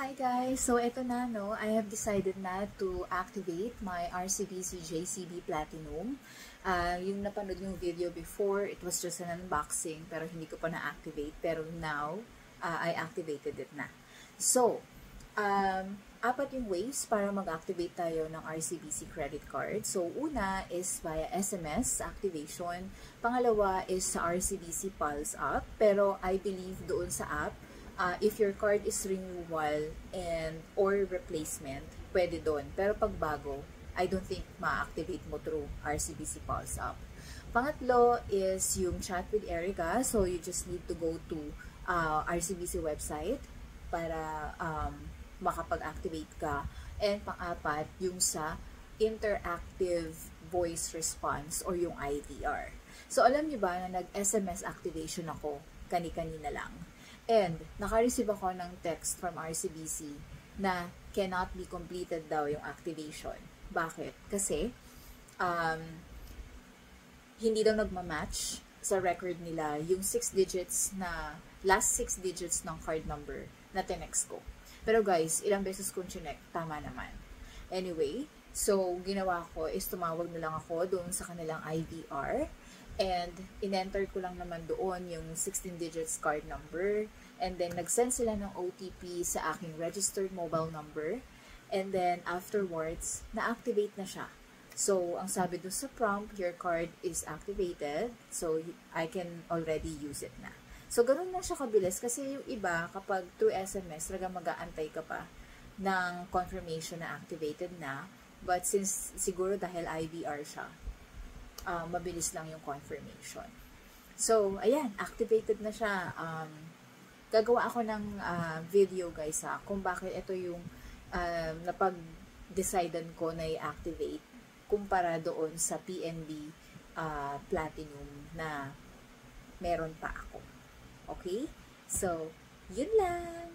Hi guys! So eto na no, I have decided na to activate my RCBC JCB Platinum. Yung napanood yung video before, it was just an unboxing pero hindi ko pa na-activate. Pero now, I activated it na. So, apat yung ways para mag-activate tayo ng RCBC credit card. So, una is via SMS activation. Pangalawa is sa RCBC Pulse app. Pero I believe doon sa app, if your card is renewal or replacement, pwede doon. Pero pag bago, I don't think ma-activate mo through RCBC Pulse app. Pangatlo is yung chat with Erica. So, you just need to go to RCBC website para makapag-activate ka. And pang-apat, yung sa interactive voice response or yung IVR. So, alam niyo ba na nag-SMS activation ako kani-kanina lang. And, naka-receive ako ng text from RCBC na cannot be completed daw yung activation. Bakit? Kasi, hindi daw nagmamatch sa record nila yung last 6 digits ng card number na tinext ko. Pero guys, ilang beses kong chinek, tama naman. Anyway, so, ginawa ko is tumawag na lang ako doon sa kanilang IVR. And, in-enter ko lang naman doon yung 16 digits card number. And then, nag-send sila ng OTP sa aking registered mobile number. And then, afterwards, na-activate na siya. So, ang sabi doon sa prompt, your card is activated. So, I can already use it na. So, ganun na siya kabilis. Kasi yung iba, kapag through SMS, talagang mag-aantay ka pa ng confirmation na activated na. But since, siguro dahil IVR siya, mabilis lang yung confirmation. So, ayan, activated na siya. Gagawa ako ng video guys kung bakit ito yung napag-decidean ko na i-activate kumpara doon sa PNB Platinum na meron pa ako. Okay? So, yun lang.